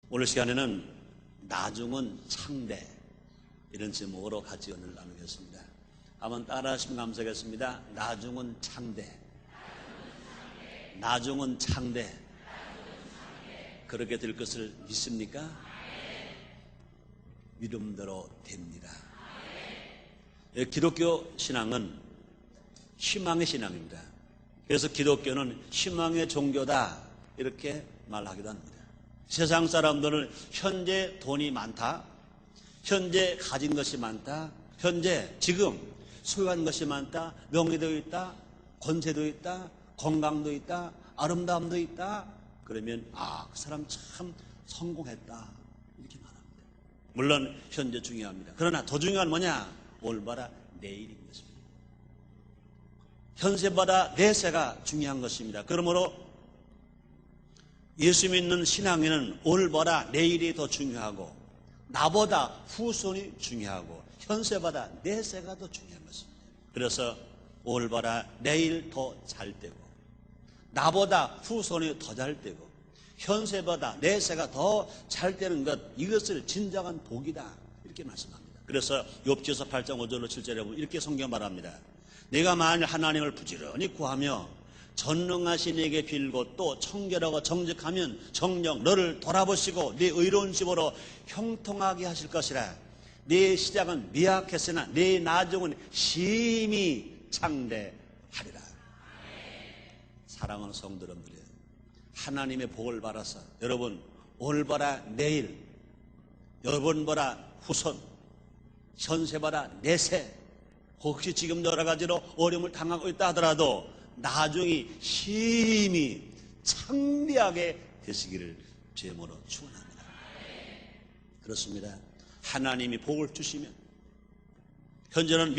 오늘 시간에는 나중은 창대, 이런 제목으로 같이 은혜를 나누겠습니다. 한번 따라하시면 감사하겠습니다. 나중은 창대. 나중은 창대. 그렇게 될 것을 믿습니까? 믿음대로 됩니다. 기독교 신앙은 희망의 신앙입니다. 그래서 기독교는 희망의 종교다, 이렇게 말하기도 합니다. 세상 사람들은 현재 돈이 많다, 현재 가진 것이 많다, 현재 지금 소유한 것이 많다, 명예도 있다, 권세도 있다, 건강도 있다, 아름다움도 있다. 그러면 그 사람 참 성공했다, 이렇게 말합니다. 물론 현재 중요합니다. 그러나 더 중요한 뭐냐? 올바라 내일인 것입니다. 현세보다 내세가 중요한 것입니다. 그러므로 예수 믿는 신앙에는 올바라 내일이 더 중요하고, 나보다 후손이 중요하고, 현세보다 내세가 더 중요한 것입니다. 그래서 올바라 내일 더 잘 되고, 나보다 후손이 더 잘 되고, 현세보다 내세가 더 잘 되는 것, 이것을 진정한 복이다, 이렇게 말씀합니다. 그래서 욥기서 8장 5절로 7절에 보면 이렇게 성경 말합니다. 내가 만일 하나님을 부지런히 구하며 전능하신 이에게 빌고 또 청결하고 정직하면 정녕 너를 돌아보시고 네 의로운 집으로 형통하게 하실 것이라. 네 시작은 미약했으나 네 나중은 심히 창대하리라. 사랑하는 성도 여러분들, 하나님의 복을 받아서 여러분 올바라 내일, 여러분보다 후손, 현세보다 내세, 혹시 지금 여러 가지로 어려움을 당하고 있다 하더라도 나중이 심히 창대하게 되시기를 주님으로 축원합니다. 그렇습니다. 하나님이 복을 주시면 현재는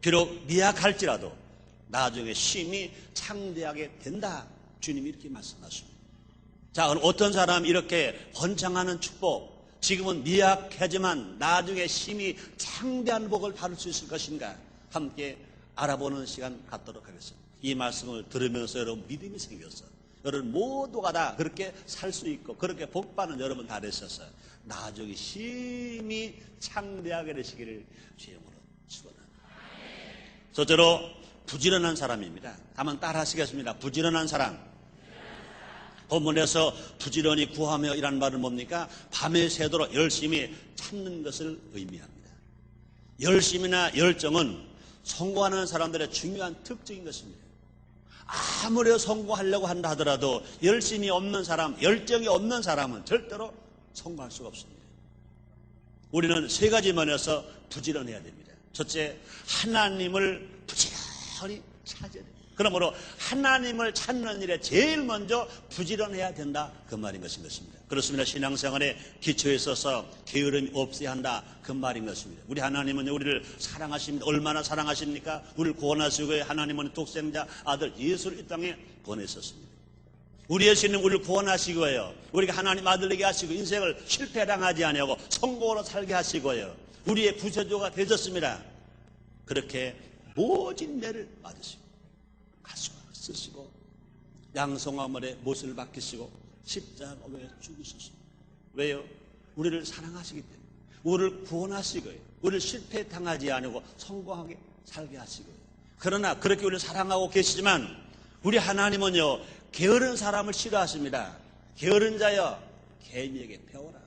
비록 미약할지라도 나중에 심히 창대하게 된다, 주님이 이렇게 말씀하십니다. 자, 그럼 어떤 사람이 이렇게 번창하는 축복, 지금은 미약하지만 나중에 심히 창대한 복을 받을 수 있을 것인가, 함께 알아보는 시간 갖도록 하겠습니다. 이 말씀을 들으면서 여러분 믿음이 생겨서 여러분 모두가 다 그렇게 살 수 있고 그렇게 복받는 여러분 다 되셔서 나중에 심히 창대하게 되시기를 주님으로 축원합니다. 첫째로 부지런한 사람입니다. 한번 따라 하시겠습니다. 부지런한 사람. 본문에서 부지런히 구하며 이란 말은 뭡니까? 밤에 새도록 열심히 찾는 것을 의미합니다. 열심이나 열정은 성공하는 사람들의 중요한 특징인 것입니다. 아무리 성공하려고 한다 하더라도 열심이 없는 사람, 열정이 없는 사람은 절대로 성공할 수가 없습니다. 우리는 세 가지 면에서 부지런해야 됩니다. 첫째, 하나님을 부지런히 찾아야 됩니다. 그러므로 하나님을 찾는 일에 제일 먼저 부지런해야 된다, 그 말인 것입니다. 그렇습니다. 신앙생활에 기초에 있어서 게으름이 없어야 한다, 그 말인 것입니다. 우리 하나님은 우리를 사랑하십니다. 얼마나 사랑하십니까? 우리를 구원하시고 하나님은 독생자 아들 예수를 이 땅에 보내셨습니다. 우리의 신은 우리를 구원하시고요, 우리가 하나님 아들에게 하시고 인생을 실패당하지 아니하고 성공으로 살게 하시고요, 우리의 구세주가 되셨습니다. 그렇게 모진 매를 맞으시고 가슴을 쓰시고 양성화물에 못을 박히시고 십자가에 죽으셨습니다. 왜요? 우리를 사랑하시기 때문에, 우리를 구원하시고요, 우리를 실패당하지 않고 성공하게 살게 하시고요. 그러나 그렇게 우리를 사랑하고 계시지만 우리 하나님은요, 게으른 사람을 싫어하십니다. 게으른 자여 개미에게 배워라.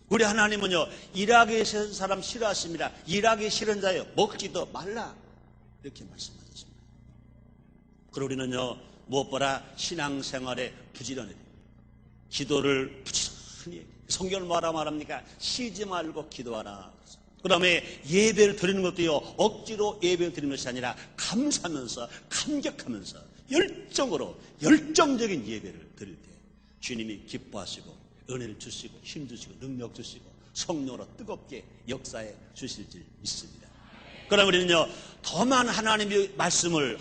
우리 하나님은요, 일하기 싫은 사람 싫어하십니다. 일하기 싫은 자여 먹지도 말라, 이렇게 말씀하셨습니다. 그리고 우리는요, 무엇보다 신앙생활에 부지런해야 됩니다. 기도를 부지런히 해야 됩니다. 성경을 뭐라 말합니까? 쉬지 말고 기도하라. 그 다음에 예배를 드리는 것도요, 억지로 예배를 드리는 것이 아니라 감사하면서 감격하면서 열정적인 예배를 드릴 때 주님이 기뻐하시고 은혜를 주시고 힘 주시고 능력 주시고 성령으로 뜨겁게 역사해 주실 줄 믿습니다. 그럼 우리는요, 더 많은 하나님 말씀을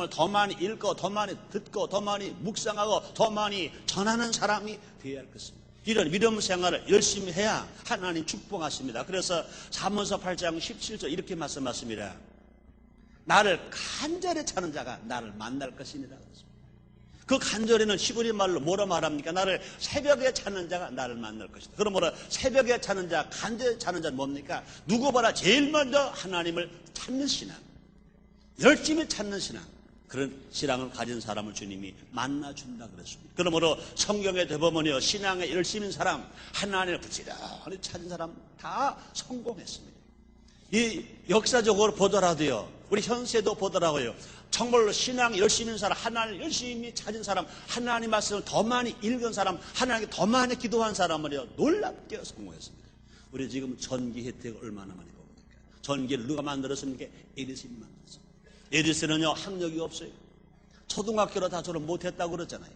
더 많이 읽고 더 많이 듣고 더 많이 묵상하고 더 많이 전하는 사람이 되어야 할 것입니다. 이런 믿음 생활을 열심히 해야 하나님 축복하십니다. 그래서 사무서 8장 17절 이렇게 말씀하십니다. 나를 간절히 찾는 자가 나를 만날 것이니라. 그 간절히는 히브리 말로 뭐라 말합니까? 나를 새벽에 찾는 자가 나를 만날 것이다. 그러므로 새벽에 찾는 자, 간절히 찾는 자는 뭡니까? 누구보다 제일 먼저 하나님을 찾는 신앙, 열심히 찾는 신앙, 그런 신앙을 가진 사람을 주님이 만나준다 그랬습니다. 그러므로 성경에 되보면요, 신앙에 열심인 사람, 하나님을 부지런히 찾은 사람 다 성공했습니다. 이 역사적으로 보더라도요, 우리 현세도 보더라고요, 정말로 신앙 열심인 사람, 하나님을 열심히 찾은 사람, 하나님 말씀을 더 많이 읽은 사람, 하나님께 더 많이 기도한 사람은요, 놀랍게 성공했습니다. 우리 지금 전기 혜택을 얼마나 많이 보니까. 전기를 누가 만들었습니까? 에디슨이 만들었습니다. 에디슨은요, 학력이 없어요. 초등학교로 다 졸업 못했다고 그러잖아요.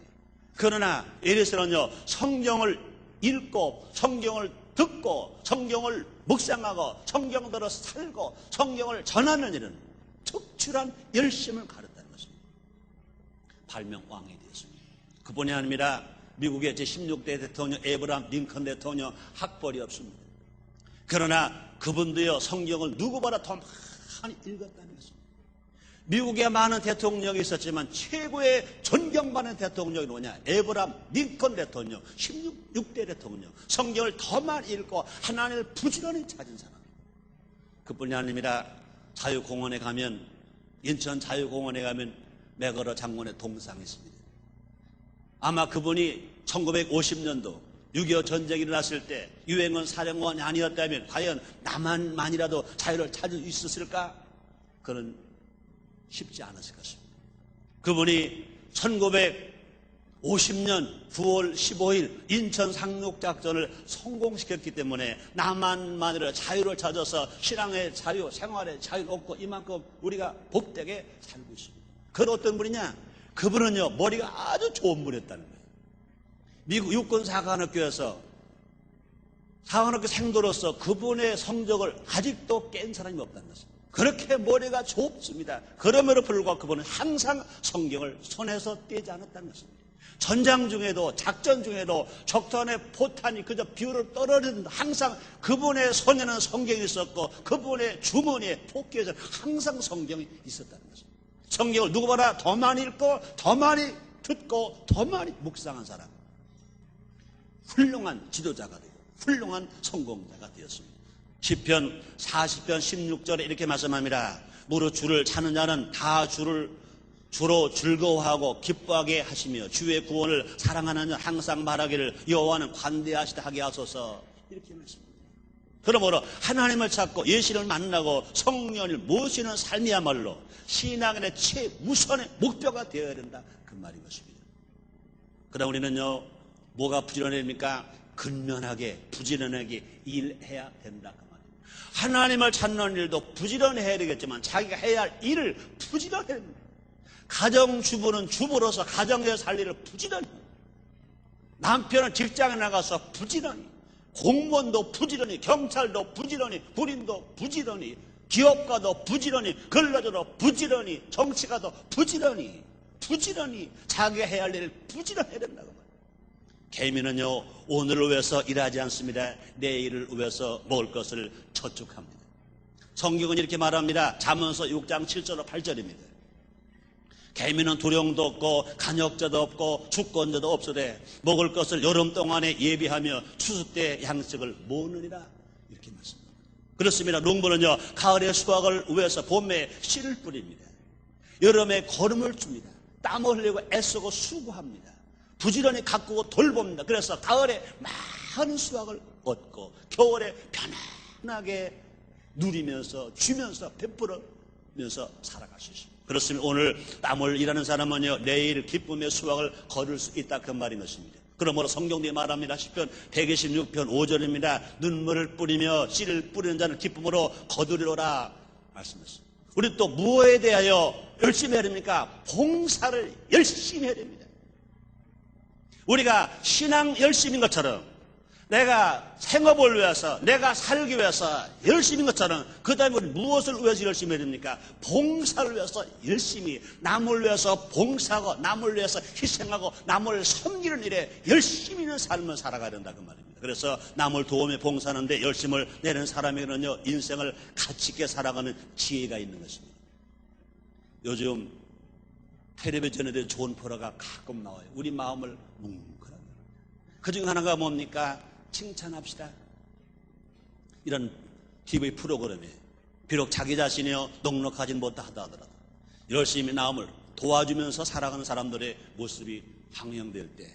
그러나 에디슨은요, 성경을 읽고 성경을 듣고 성경을 묵상하고 성경대로 살고 성경을 전하는 일은 특출한 열심을 가졌다는 것입니다. 발명왕이 되었습니다. 그뿐이 아니라 미국의 제16대 대통령 에브라함 링컨 대통령 학벌이 없습니다. 그러나 그분도요, 성경을 누구보다 더 많이 읽었다는 것입니다. 미국에 많은 대통령이 있었지만 최고의 존경받는 대통령이 누구냐? 에브라함 링컨 대통령, 16대 대통령. 성경을 더 많이 읽고 하나님을 부지런히 찾은 사람. 그뿐이 아니라 자유공원에 가면, 인천 자유공원에 가면 맥어러 장군의 동상이 있습니다. 아마 그분이 1950년도 6.25 전쟁이 일어났을 때 유엔군 사령관이 아니었다면 과연 남한만이라도 자유를 찾을 수 있었을까? 그런 쉽지 않았을 것입니다. 그분이 1950년 9월 15일 인천 상륙작전을 성공시켰기 때문에 남한만으로 자유를 찾아서 신앙의 자유, 생활의 자유를 얻고 이만큼 우리가 복되게 살고 있습니다. 그건 어떤 분이냐? 그분은요, 머리가 아주 좋은 분이었다는 거예요. 미국 육군 사관학교에서 사관학교 생도로서 그분의 성적을 아직도 깬 사람이 없다는 것입니다. 그렇게 머리가 좁습니다. 그럼에도 불구하고 그분은 항상 성경을 손에서 떼지 않았다는 것입니다. 전장 중에도, 작전 중에도 적전의 포탄이 그저 비우를 떨어진다. 항상 그분의 손에는 성경이 있었고 그분의 주머니에 포켓에는 항상 성경이 있었다는 것입니다. 성경을 누구보다 더 많이 읽고 더 많이 듣고 더 많이 묵상한 사람, 훌륭한 지도자가 되고 훌륭한 성공자가 되었습니다. 시편 40편 16절에 이렇게 말씀합니다. 무릇 주를 찾는 자는 다 주로 즐거워하고 기뻐하게 하시며 주의 구원을 사랑하는 자 항상 말하기를 여호와는 관대하시다 하게 하소서. 이렇게 말씀합니다. 그러므로 하나님을 찾고 예수를 만나고 성령을 모시는 삶이야말로 신앙의 최우선의 목표가 되어야 된다, 그 말인 것입니다. 그러나 우리는요, 뭐가 부지런해야 됩니까? 근면하게 부지런하게 일해야 된다, 그 말입니다. 하나님을 찾는 일도 부지런해야 되겠지만 자기가 해야 할 일을 부지런해야 됩니다. 가정주부는 주부로서 가정에서 살 일을 부지런히, 남편은 직장에 나가서 부지런히, 공무원도 부지런히, 경찰도 부지런히, 군인도 부지런히, 기업가도 부지런히, 근로자도 부지런히, 정치가도 부지런히 자기가 해야 할 일을 부지런해야 된다고 말합니다. 개미는요, 오늘을 위해서 일하지 않습니다. 내일을 위해서 먹을 것을 저축합니다. 성경은 이렇게 말합니다. 잠언서 6장 7절로 8절입니다. 개미는 두령도 없고 간역자도 없고 주권자도 없으되 먹을 것을 여름 동안에 예비하며 추수 때 양식을 모으느니라, 이렇게 말씀합니다. 그렇습니다. 농부는요, 가을에 수확을 위해서 봄에 씨를 뿌립니다. 여름에 거름을 줍니다. 땀을 흘리고 애쓰고 수고합니다. 부지런히 가꾸고 돌봅니다. 그래서 가을에 많은 수확을 얻고 겨울에 편안하게 누리면서 주면서 베풀으면서 살아갈 수 있습니다. 그렇습니다. 오늘 땀을 일하는 사람은요, 내일 기쁨의 수확을 거둘 수 있다, 그 말인 것입니다. 그러므로 성경에 말합니다. 시편 126편 5절입니다. 눈물을 뿌리며 씨를 뿌리는 자는 기쁨으로 거두리로라 말씀했습니다. 우리 또 무엇에 대하여 열심히 해야 됩니까? 봉사를 열심히 해야 됩니다. 우리가 신앙 열심인 것처럼, 내가 생업을 위해서, 내가 살기 위해서 열심인 것처럼, 그 다음에 우리 무엇을 위해서 열심히 해야 됩니까? 봉사를 위해서 열심히, 남을 위해서 봉사하고 남을 위해서 희생하고 남을 섬기는 일에 열심히 있는 삶을 살아가야 된다, 그 말입니다. 그래서 남을 도움에 봉사하는데 열심을 내는 사람에게는요, 인생을 가치 있게 살아가는 지혜가 있는 것입니다. 요즘 텔레비전에 좋은 프로가 가끔 나와요. 우리 마음을 뭉클하게. 그중 하나가 뭡니까? 칭찬합시다. 이런 TV 프로그램에 비록 자기 자신이요 넉넉하진 못하다 하더라도 열심히 남을 도와주면서 살아가는 사람들의 모습이 방영될 때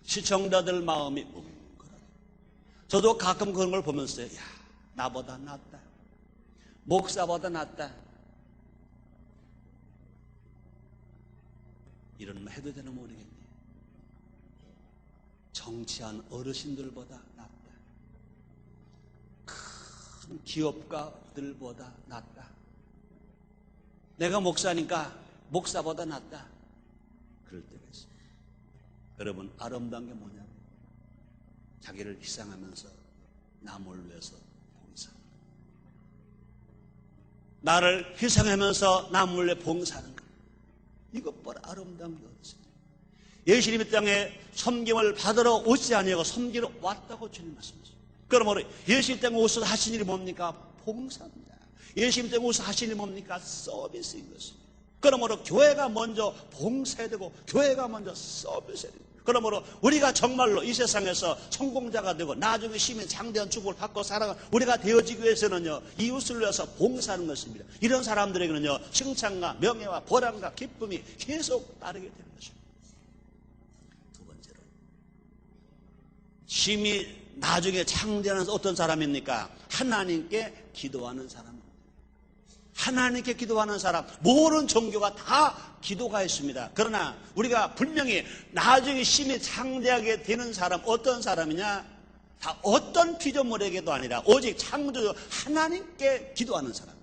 시청자들 마음이 뭉클하게. 저도 가끔 그런 걸 보면서 야, 나보다 낫다. 목사보다 낫다. 이런 말 해도 되나 모르겠네. 정치한 어르신들보다 낫다. 큰 기업가들보다 낫다. 내가 목사니까 목사보다 낫다. 그럴 때가 있습니다. 여러분, 아름다운 게 뭐냐면 자기를 희생하면서 남을 위해서 봉사하는 것. 나를 희생하면서 남을 위해 봉사하는 것. 이것보다 아름다운 게 어딨습니까? 예수님이 땅에 섬김을 받으러 오지 아니하고 섬기러 왔다고 주님 말씀하셨습니다. 그러므로 예수님 땅에 오셔서 하신 일이 뭡니까? 봉사입니다. 예수님 땅에 오셔서 하신 일이 뭡니까? 서비스인 것입니다. 그러므로 교회가 먼저 봉사해야 되고 교회가 먼저 서비스해야 되고, 그러므로 우리가 정말로 이 세상에서 성공자가 되고 나중에 시민 장대한 축복을 받고 살아가 우리가 되어지기 위해서는요 이웃을 위해서 봉사하는 것입니다. 이런 사람들에게는요 칭찬과 명예와 보람과 기쁨이 계속 따르게 되는 것입니다. 두 번째로, 심히 나중에 창대하는 어떤 사람입니까? 하나님께 기도하는 사람. 하나님께 기도하는 사람, 모든 종교가 다 기도가 있습니다. 그러나 우리가 분명히 나중에 심히 창대하게 되는 사람, 어떤 사람이냐? 다 어떤 피조물에게도 아니라 오직 창조주 하나님께 기도하는 사람.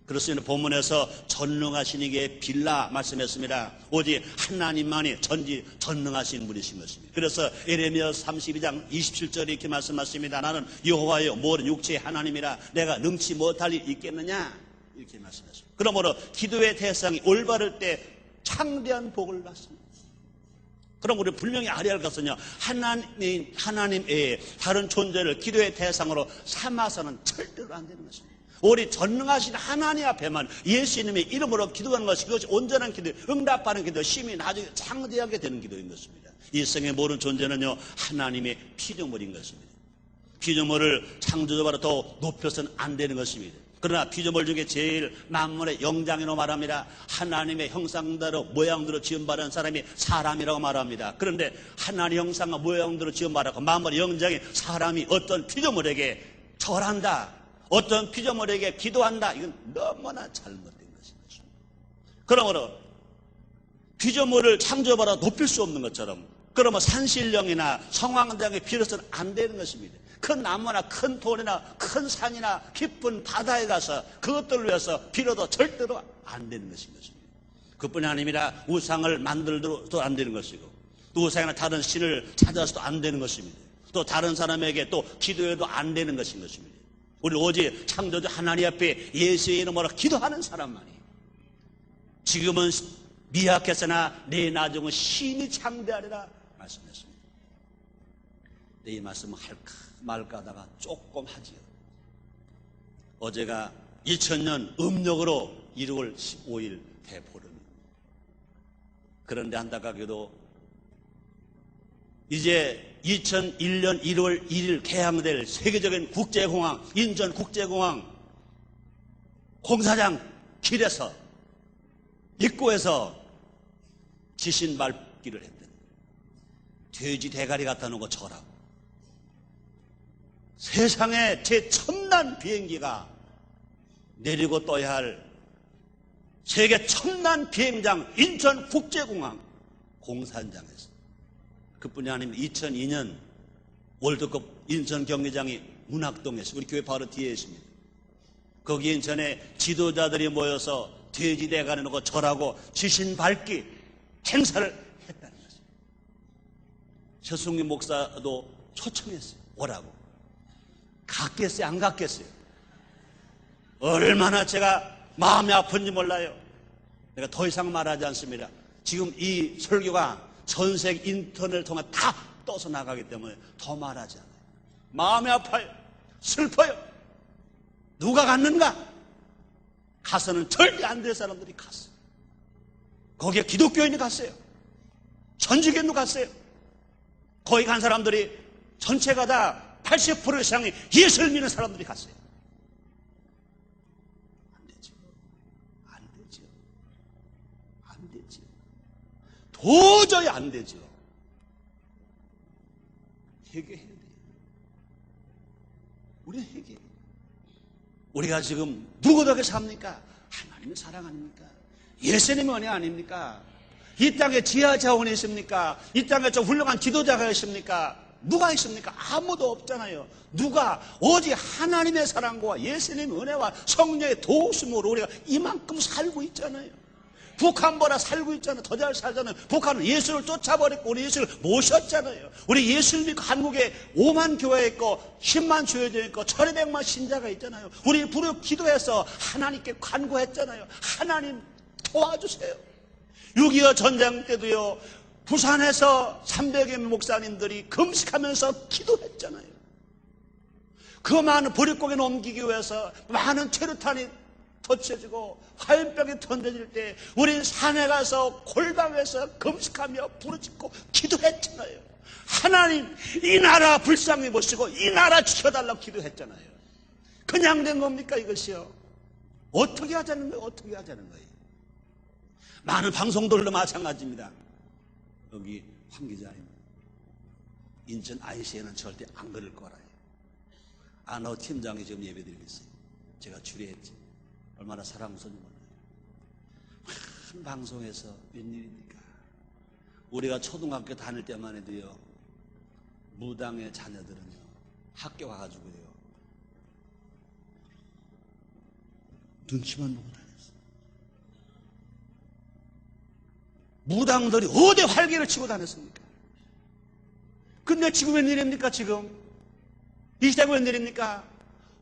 그렇습니다. 본문에서 전능하신 이게 빌라 말씀했습니다. 오직 하나님만이 전능하신 분이신 것입니다. 그래서 에레미야 32장 27절에 이렇게 말씀하십니다. 나는 여호와여 모든 육체의 하나님이라 내가 능치 못할 일 있겠느냐? 이렇게 말씀하셨습니다. 그러므로 기도의 대상이 올바를 때 창대한 복을 받습니다. 그럼 우리 분명히 알아야 할 것은요, 하나님 외에 다른 존재를 기도의 대상으로 삼아서는 절대로 안 되는 것입니다. 우리 전능하신 하나님 앞에만 예수님의 이름으로 기도하는 것이, 그것이 온전한 기도, 응답하는 기도, 심히 나중에 창대하게 되는 기도인 것입니다. 이 세상의 모든 존재는요 하나님의 피조물인 것입니다. 피조물을 창조주보다 더 높여서는 안 되는 것입니다. 그러나 피조물 중에 제일 만물의 영장이라고 말합니다. 하나님의 형상대로 모양대로 지음받은 사람이 사람이라고 말합니다. 그런데 하나님의 형상과 모양대로 지음받았고 만물의 영장이 사람이 어떤 피조물에게 절한다, 어떤 피조물에게 기도한다, 이건 너무나 잘못된 것입니다. 그러므로 피조물을 창조받아 높일 수 없는 것처럼, 그러면 산신령이나 성황당에 빌어서는 안 되는 것입니다. 큰 나무나 큰 돌이나 큰 산이나 깊은 바다에 가서 그것들을 위해서 빌어도 절대로 안 되는 것인 것입니다. 그뿐이 아니라 우상을 만들어도 안 되는 것이고, 또 우상이나 다른 신을 찾아서도 안 되는 것입니다. 또 다른 사람에게 또 기도해도 안 되는 것인 것입니다. 우리 오직 창조주 하나님 앞에 예수의 이름으로 기도하는 사람만이 지금은 미약했으나 내 나중은 심히 창대하리라 말씀했습니다. 이 말씀은 할까 말까 하다가 조금 하지요. 어제가 2000년 음력으로 1월 15일 대보름입니다. 그런데 안타깝게도 이제 2001년 1월 1일 개항될 세계적인 국제공항, 인천국제공항 공사장 길에서 입구에서 지신 밟기를 했더니 돼지 대가리 갖다 놓고 절하고, 세상에 제 첨단 비행기가 내리고 떠야 할 세계 첨단 비행장 인천국제공항 공사장에서, 그뿐이 아니면 2002년 월드컵 인천 경기장이 문학동에서, 우리 교회 바로 뒤에 있습니다. 거기 인천에 지도자들이 모여서 돼지 대가리 놓고 절하고 지신 밟기 행사를 했다는 것입니다. 최승규 목사도 초청했어요. 오라고. 갔겠어요? 안 갔겠어요? 얼마나 제가 마음이 아픈지 몰라요. 내가 더 이상 말하지 않습니다. 지금 이 설교가 전 세계 인터넷을 통해 다 떠서 나가기 때문에 더 말하지 않아요. 마음이 아파요. 슬퍼요. 누가 갔는가? 가서는 절대 안 될 사람들이 갔어요. 거기에 기독교인이 갔어요. 천주교인도 갔어요. 거기 간 사람들이 전체가 다 80% 이상이 예수를 믿는 사람들이 갔어요. 안 되죠. 안 되죠. 안 되죠. 도저히 안 되죠. 회개해야 돼요. 우리는 회개. 우리가 지금 누구 덕에 삽니까? 하나님의 사랑 아닙니까? 예수님의 은혜 아닙니까? 이 땅에 지하 자원이 있습니까? 이 땅에 좀 훌륭한 지도자가 있습니까? 누가 있습니까? 아무도 없잖아요. 누가? 오직 하나님의 사랑과 예수님의 은혜와 성령의 도우심으로 우리가 이만큼 살고 있잖아요. 북한보다 살고 있잖아요. 더 잘 살잖아요. 북한은 예수를 쫓아버렸고 우리 예수를 모셨잖아요. 우리 예수를 믿고 한국에 5만 교회 있고 10만 주여져 있고 1200만 신자가 있잖아요. 우리 부르 기도해서 하나님께 간구했잖아요. 하나님 도와주세요. 6.25 전쟁 때도요, 부산에서 300여 명 목사님들이 금식하면서 기도했잖아요. 그 많은 보릿고개 넘기기 위해서 많은 체류탄이 터쳐지고 화염병이 던져질 때 우린 산에 가서 골방에서 금식하며 부르짖고 기도했잖아요. 하나님, 이 나라 불쌍히 보시고 이 나라 지켜달라고 기도했잖아요. 그냥 된 겁니까 이것이요? 어떻게 하자는 거예요? 어떻게 하자는 거예요? 많은 방송들도 마찬가지입니다. 여기 황 기자님, 인천 IC에는 절대 안 그럴 거라요. 아너 팀장이 지금 예배드리겠어요. 제가 주례했지. 얼마나 사랑스러운지 몰라요. 큰 방송에서 웬일입니까? 우리가 초등학교 다닐 때만 해도요, 무당의 자녀들은요, 학교 가가지고요, 눈치만 보고 다녔어요. 무당들이 어디 활개를 치고 다녔습니까? 근데 지금 웬일입니까? 지금 이 시대가 웬일입니까?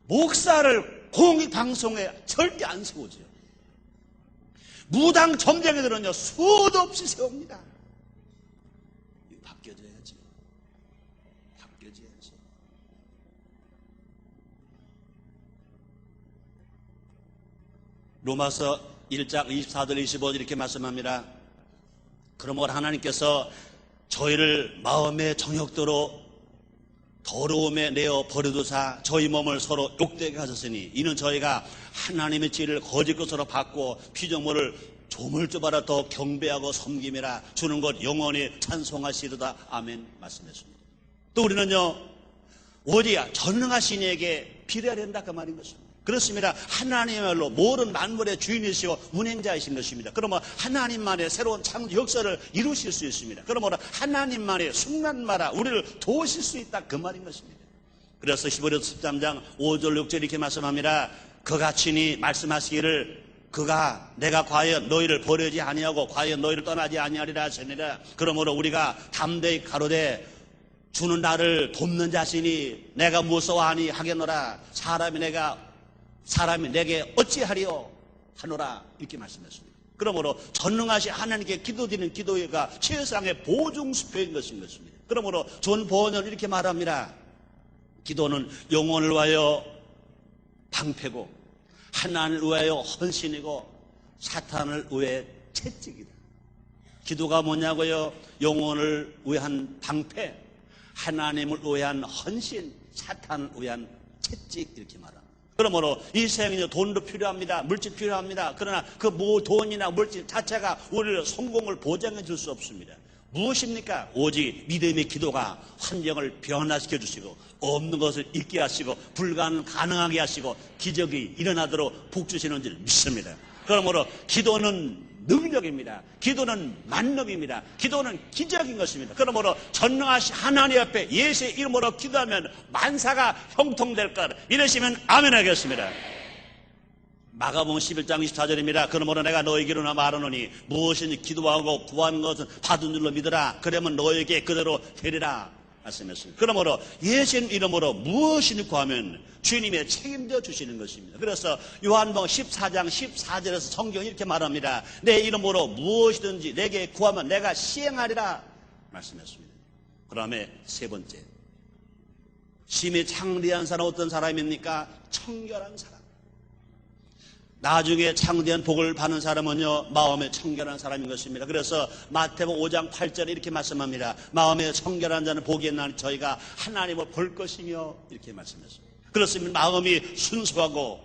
목사를 공익방송에 절대 안 세우죠. 무당 점쟁이들은요, 수도 없이 세웁니다. 이거 바뀌어져야죠. 바뀌어져야죠. 로마서 1장 24절 25절 이렇게 말씀합니다. 그러므로 하나님께서 저희를 마음의 정욕대로 더러움에 내어 버려두사 저희 몸을 서로 욕되게 하셨으니 이는 저희가 하나님의 지혜를 거짓 것으로 받고 피조물을 조물주바라 더 경배하고 섬김이라 주는 것 영원히 찬송하시리다. 아멘 말씀했습니다. 또 우리는요, 오직 전능하신 이에게 비례해야 된다 그 말인 것입니다. 그렇습니다. 하나님야말로 모든 만물의 주인이시고 운행자이신 것입니다. 그러면 하나님만의 새로운 창조 역사를 이루실 수 있습니다. 그러므로 하나님만의 순간마다 우리를 도우실 수 있다 그 말인 것입니다. 그래서 히브리서 13장 5절 6절 이렇게 말씀합니다. 그같이니 말씀하시기를 그가 내가 과연 너희를 버리지 아니하고 과연 너희를 떠나지 아니하리라 하시니라. 그러므로 우리가 담대히 가로되 주는 나를 돕는 자신이 내가 무서워하니 하겠노라. 사람이 내게 어찌하리요 하노라 이렇게 말씀했습니다. 그러므로 전능하신 하나님께 기도드리는 기도가 최상의 보증수표인 것입니다. 그러므로 존 보원은 이렇게 말합니다. 기도는 영혼을 위하여 방패고 하나님을 위하여 헌신이고 사탄을 위해 채찍이다. 기도가 뭐냐고요? 영혼을 위한 방패, 하나님을 위한 헌신, 사탄을 위한 채찍 이렇게 말합니다. 그러므로 이 세상에 돈도 필요합니다. 물질 필요합니다. 그러나 그 돈이나 물질 자체가 우리를 성공을 보장해 줄 수 없습니다. 무엇입니까? 오직 믿음의 기도가 환경을 변화시켜 주시고 없는 것을 있게 하시고 불가능하게 하시고 기적이 일어나도록 복주시는 줄 믿습니다. 그러므로 기도는 능력입니다. 기도는 만능입니다. 기도는 기적인 것입니다. 그러므로 전능하신 하나님 앞에 예수의 이름으로 기도하면 만사가 형통될 것 이러시면 아멘 하겠습니다. 마가복음 11장 24절입니다. 그러므로 내가 너에게로 말하노니 무엇이든지 기도하고 구하는 것은 받은 줄로 믿으라. 그러면 너에게 그대로 되리라 말씀했습니다. 그러므로 예수님 이름으로 무엇이든지 구하면 주님이 책임져 주시는 것입니다. 그래서 요한복음 14장 14절에서 성경이 이렇게 말합니다. 내 이름으로 무엇이든지 내게 구하면 내가 시행하리라 말씀했습니다. 그 다음에 세 번째, 심히 창대한 사람 어떤 사람입니까? 청결한 사람. 나중에 창대한 복을 받는 사람은요, 마음에 청결한 사람인 것입니다. 그래서 마태복음 5장 8절에 이렇게 말씀합니다. 마음에 청결한 자는 복이 있나니 저희가 하나님을 볼 것이며, 이렇게 말씀했습니다. 그렇습니다. 마음이 순수하고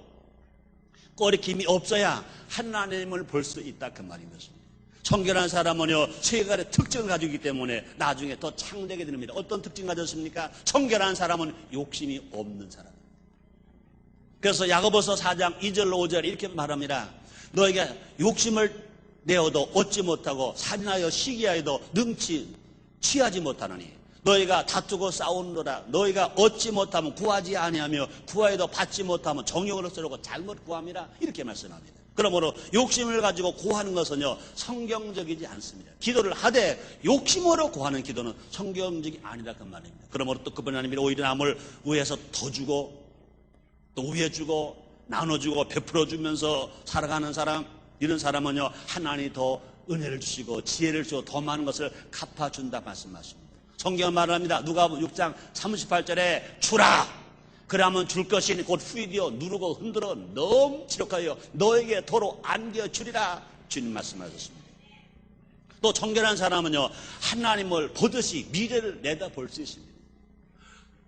꼬리김이 없어야 하나님을 볼 수 있다, 그 말인 것입니다. 청결한 사람은요, 세 가지 특징을 가지고 있기 때문에 나중에 더 창대하게 됩니다. 어떤 특징 가졌습니까? 청결한 사람은 욕심이 없는 사람. 그래서 야고보서 4장 2절로 5절 이렇게 말합니다. 너에게 욕심을 내어도 얻지 못하고 살인하여 시기하여도 능치 취하지 못하느니 너희가 다투고 싸우노라. 너희가 얻지 못하면 구하지 아니하며 구하여도 받지 못하면 정욕으로 쓰려고 잘못 구함이라, 이렇게 말씀합니다. 그러므로 욕심을 가지고 구하는 것은요, 성경적이지 않습니다. 기도를 하되 욕심으로 구하는 기도는 성경적이 아니다, 그 말입니다. 그러므로 또 그분 하나님이 오히려 남을 위해서 더 주고 또 위해주고 나눠주고 베풀어주면서 살아가는 사람, 이런 사람은요, 하나님이 더 은혜를 주시고 지혜를 주고 더 많은 것을 갚아준다 말씀하십니다. 성경은 말합니다. 누가복음 6장 38절에 주라, 그러면 줄 것이니 곧 후이되어 누르고 흔들어 넘치도록 하여 너에게 도로 안겨주리라, 주님 말씀하셨습니다. 또 청결한 사람은요, 하나님을 보듯이 미래를 내다볼 수 있습니다.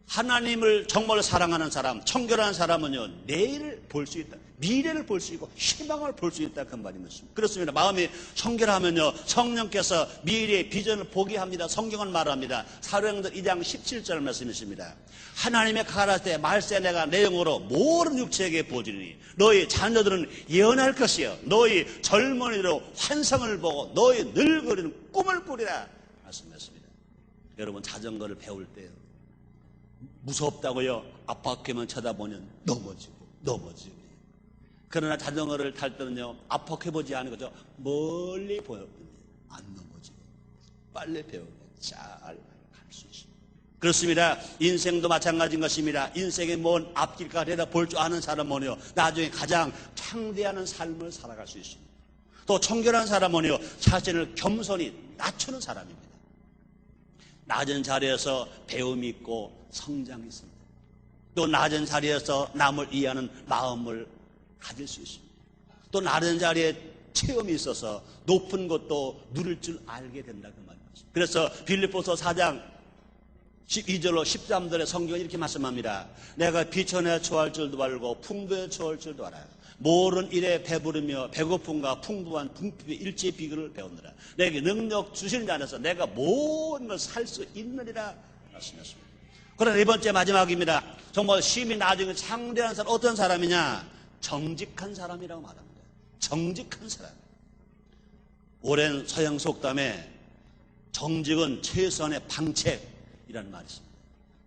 하나님을 정말 사랑하는 사람, 청결한 사람은요, 내일을 볼 수 있다, 미래를 볼 수 있고 희망을 볼 수 있다, 그 말입니다. 그렇습니다. 마음이 청결하면요, 성령께서 미래의 비전을 보게 합니다. 성경은 말합니다. 사도행전 2장 17절 말씀이십니다. 하나님의 가라사대 말세 내가 내 영으로 모든 육체에게 보여주리니 너희 자녀들은 예언할 것이요 너희 젊은이로 환상을 보고 너희 늙어리는 꿈을 꾸리라 말씀하셨습니다. 여러분, 자전거를 배울 때요, 무섭다고요, 앞바퀴만 쳐다보면 넘어지고. 그러나 자전거를 탈 때는요, 앞바퀴 보지 않은 거죠. 멀리 보여, 안 넘어지고 빨리 배우면 잘 갈 수 있습니다. 그렇습니다. 인생도 마찬가지인 것입니다. 인생의 먼 앞길까지 내다볼 줄 아는 사람은요, 나중에 가장 창대하는 삶을 살아갈 수 있습니다. 또 청결한 사람은요, 자신을 겸손히 낮추는 사람입니다. 낮은 자리에서 배움이 있고 성장이 있습니다. 또 낮은 자리에서 남을 이해하는 마음을 가질 수 있습니다. 또 낮은 자리에 체험이 있어서 높은 것도 누릴 줄 알게 된다, 그 말입니다. 그래서 빌립보서 4장 12절로 13절의 성경은 이렇게 말씀합니다. 내가 비천에 처할 줄도 알고 풍부에 처할 줄도 알아요. 모든 일에 배부르며 배고픔과 풍부한 궁핍의 일체 비결을 배우느라 내게 능력 주시는 자 안에서 내가 모든 걸 살 수 있느니라 말씀하셨습니다. 그러나 네 번째 마지막입니다. 정말 심히 나중에 창대한 사람, 어떤 사람이냐? 정직한 사람이라고 말합니다. 정직한 사람. 오랜 서양 속담에 정직은 최선의 방책이라는 말이 있습니다.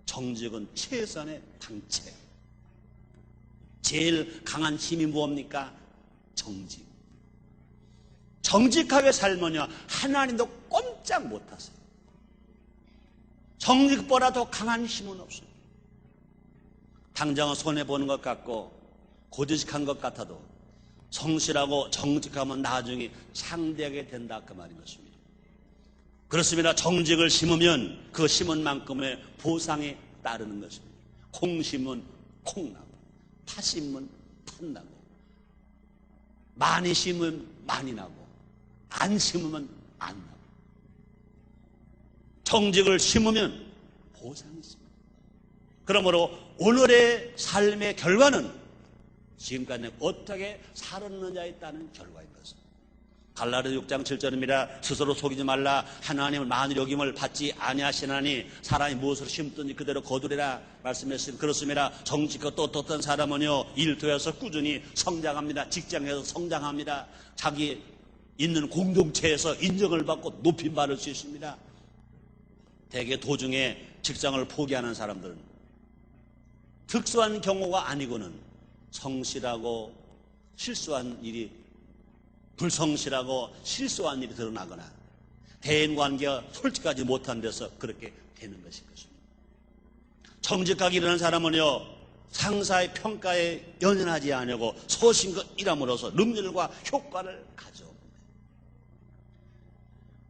정직은 최선의 방책. 제일 강한 힘이 무엇입니까? 정직. 정직하게 살면요, 하나님도 꼼짝 못하세요. 정직보다 더 강한 힘은 없어요. 당장은 손해보는 것 같고 고지식한 것 같아도 성실하고 정직하면 나중에 창대하게 된다, 그 말인 것입니다. 그렇습니다. 정직을 심으면 그 심은 만큼의 보상이 따르는 것입니다. 콩 심으면 콩 나고, 파 심으면 팥 나고, 많이 심으면 많이 나고, 안 심으면 안 나고. 정직을 심으면 보상이 있습니다. 그러므로 오늘의 삶의 결과는 지금까지 어떻게 살았느냐에 따른 결과인 것입니다. 갈라디아 6장 7절입니다. 스스로 속이지 말라. 하나님을 만일 여김을 받지 아니하시나니 사람이 무엇을 심든지 그대로 거두리라 말씀했습니다. 그렇습니다. 정직하고 또 어떤 사람은요, 일터에서 꾸준히 성장합니다. 직장에서 성장합니다. 자기 있는 공동체에서 인정을 받고 높임 받을 수 있습니다. 대개 도중에 직장을 포기하는 사람들은 특수한 경우가 아니고는 성실하고 실수한 일이, 불성실하고 실수한 일이 드러나거나 대인관계가 솔직하지 못한 데서 그렇게 되는 것인 것입니다. 정직하게 일하는 사람은요, 상사의 평가에 연연하지 않으고 소신껏 일함으로써 능률과 효과를 가져옵니다.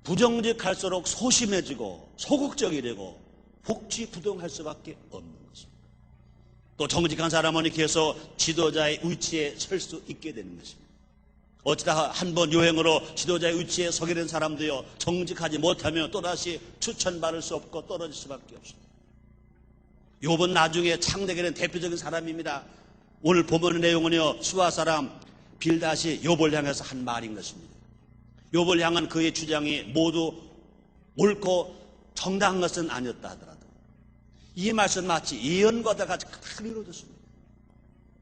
부정직할수록 소심해지고 소극적이 되고 복지부동할 수밖에 없는 것입니다. 또 정직한 사람은 계속 지도자의 위치에 설 수 있게 되는 것입니다. 어쩌다 한번 유행으로 지도자의 위치에 서게 된 사람도요, 정직하지 못하면 또다시 추천받을 수 없고 떨어질 수밖에 없습니다. 욥은 나중에 창대하게 된 대표적인 사람입니다. 오늘 본문의 내용은요, 수아 사람 빌닷이 욥을 향해서 한 말인 것입니다. 욥을 향한 그의 주장이 모두 옳고 정당한 것은 아니었다 하더라도 이 말씀 마치 예언과도 같이 잘 이루어졌습니다.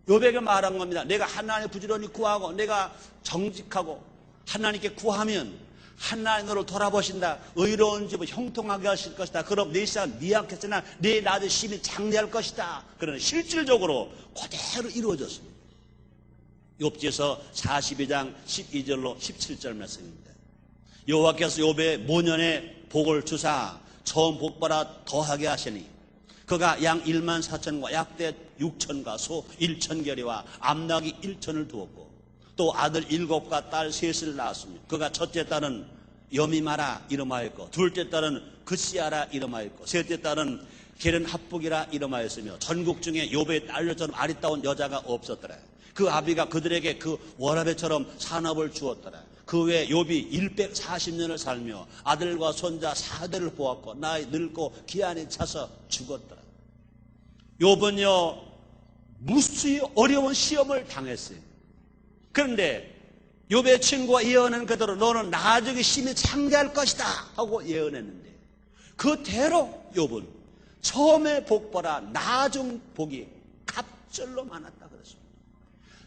욥에게 말한 겁니다. 내가 하나님을 부지런히 구하고 내가 정직하고 하나님께 구하면 하나님 너를 돌아보신다. 의로운 집을 형통하게 하실 것이다. 그럼 내 시간 미약했으나 내 나도 심히 장대할 것이다. 그러나 실질적으로 그대로 이루어졌습니다. 욥기서 42장 12절로 17절 말씀입니다. 여호와께서 욥의 모년에 복을 주사 처음 복받아 더하게 하시니 그가 양 1만 4천과 약대 6천과 소 1천결이와 암나귀 1천을 두었고 또 아들 7과 딸 3을 낳았습니다. 그가 첫째 딸은 여미마라 이름하였고 둘째 딸은 그시아라 이름하였고 셋째 딸은 게른 합북이라 이름하였으며 전국 중에 욥의 딸처럼 아리따운 여자가 없었더라. 그 아비가 그들에게 그 워라벨처럼 산업을 주었더라. 그 외에 욥이 140년을 살며 아들과 손자 4대를 보았고 나이 늙고 기한이 차서 죽었더라. 욥은요 무수히 어려운 시험을 당했어요. 그런데 욥의 친구가 예언한 그대로 너는 나중에 심히 창대할 것이다 하고 예언했는데 그대로 욥은 처음에 복보다 나중 복이 갑절로 많았다 그랬습니다.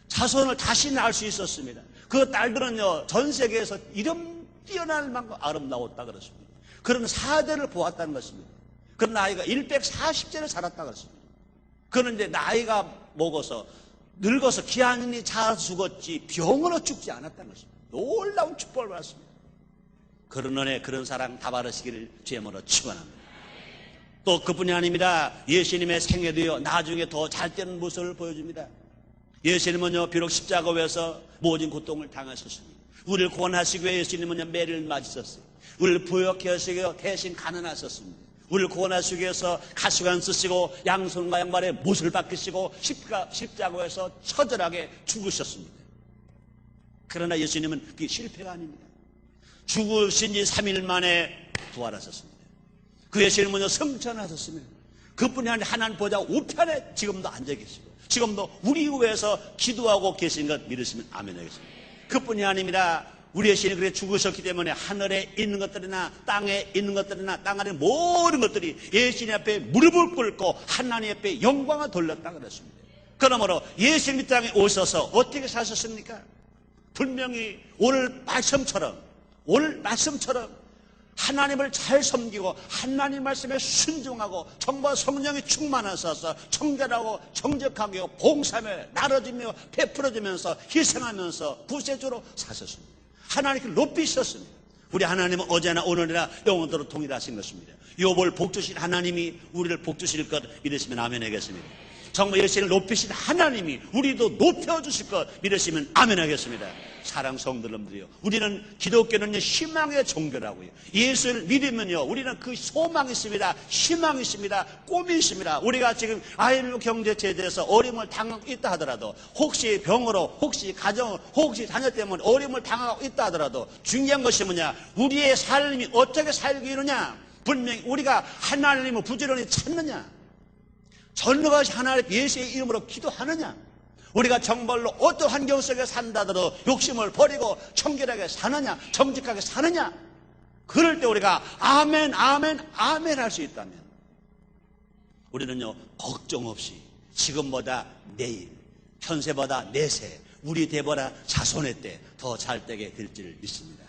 자손을 다시 낳을 수 있었습니다. 그 딸들은요 전 세계에서 이름 뛰어날 만큼 아름다웠다 그랬습니다. 그런 4대를 보았다는 것입니다. 그런 나이가 140세를 살았다 그랬습니다. 그런데 나이가 먹어서 늙어서 기한이 차 죽었지 병으로 죽지 않았다는 것입니다. 놀라운 축복을 받았습니다. 그런 은혜 그런 사랑 다 받으시기를 주님으로 축원합니다. 또 그뿐이 아닙니다. 예수님의 생애도요 나중에 더 잘되는 모습을 보여줍니다. 예수님은요 비록 십자가에서 모진 고통을 당하셨습니다. 우리를 구원하시기 위해 예수님은요 매를 맞으셨어요. 우리를 부욕해 하시기 위해 대신 가난하셨습니다. 우리를 구원하시기 위해서 가시관 쓰시고 양손과 양발에 못을 박히시고 십자가에서 처절하게 죽으셨습니다. 그러나 예수님은 그게 실패가 아닙니다. 죽으신 지 3일 만에 부활하셨습니다. 그 예수님은요 승천하셨습니다. 그뿐이 아니라 하나님 보좌 우편에 지금도 앉아 계시고 지금도 우리 위해서 기도하고 계신 것 믿으시면 아멘 하겠습니다. 그뿐이 아닙니다. 우리 예수님이 그렇게 죽으셨기 때문에 하늘에 있는 것들이나 땅에 있는 것들이나 땅 안에 모든 것들이 예수님 앞에 무릎을 꿇고 하나님 앞에 영광을 돌렸다 그랬습니다. 그러므로 예수님 이 땅에 오셔서 어떻게 사셨습니까? 분명히 오늘 말씀처럼 하나님을 잘 섬기고 하나님 말씀에 순종하고 정말 성령이 충만하셔서 청결하고 정직하게 봉사하며 나눠주며 베풀어주면서 희생하면서 구세주로 사셨습니다. 하나님께 높이셨습니다. 우리 하나님은 어제나 오늘이나 영원토록 동일하신 것입니다. 욥을 복주신 하나님이 우리를 복주실 것 믿으시면 아멘 하겠습니다. 정말 예수님을 높이신 하나님이 우리도 높여주실 것 믿으시면 아멘 하겠습니다. 사랑 성도님들이요, 우리는 기독교는요 희망의 종교라고요. 예수를 믿으면요 우리는 그 소망이 있습니다. 희망이 있습니다. 꿈이 있습니다. 우리가 지금 IMF 경제체제에서 어려움을 당하고 있다 하더라도 혹시 병으로 혹시 가정 혹시 자녀 때문에 어려움을 당하고 있다 하더라도 중요한 것이 뭐냐, 우리의 삶이 어떻게 살고 있느냐, 분명히 우리가 하나님을 부지런히 찾느냐, 전능하신 하나님 예수의 이름으로 기도하느냐, 우리가 정말로 어떤 환경 속에 산다더라도 욕심을 버리고 청결하게 사느냐, 정직하게 사느냐, 그럴 때 우리가 아멘 아멘 아멘 할 수 있다면 우리는요 걱정 없이 지금보다 내일, 현세보다 내세, 우리 대보다 자손의 때 더 잘되게 될 줄 믿습니다.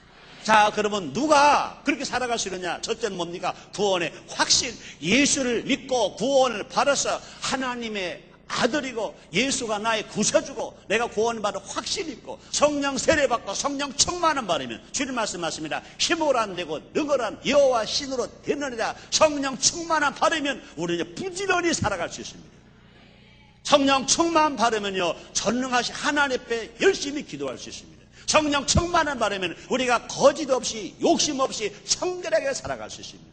자, 그러면 누가 그렇게 살아갈 수 있느냐? 첫째는 뭡니까? 구원의 확신. 예수를 믿고 구원을 받아서 하나님의 아들이고 예수가 나의 구세주고 내가 구원받은 확신이 있고 성령 세례받고 성령 충만함 받으면 주님 말씀하십니다. 힘으로 안 되고 능어란 여호와 신으로 되느니라. 성령 충만함 받으면 우리는 부지런히 살아갈 수 있습니다. 성령 충만 받으면요 전능하신 하나님 앞에 열심히 기도할 수 있습니다. 성령 충만함 받으면 우리가 거짓 없이 욕심 없이 청결하게 살아갈 수 있습니다.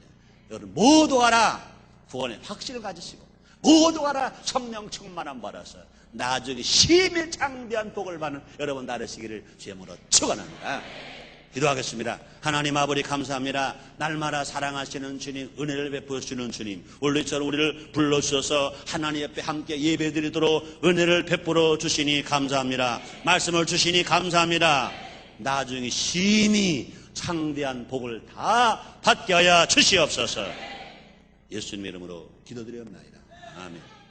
여러분 모두 알아 구원의 확신을 가지시고 모두가 다 성령 충만함 받아서 나중에 심히 창대한 복을 받는 여러분 되시기를 주님으로 축원합니다. 기도하겠습니다. 하나님 아버지 감사합니다. 날마다 사랑하시는 주님, 은혜를 베푸시는 주님, 원래처럼 우리를 불러주셔서 하나님 옆에 함께 예배드리도록 은혜를 베풀어 주시니 감사합니다. 말씀을 주시니 감사합니다. 나중에 심히 창대한 복을 다 받게 하여 주시옵소서. 예수님의 이름으로 기도드리옵나이다. 아멘.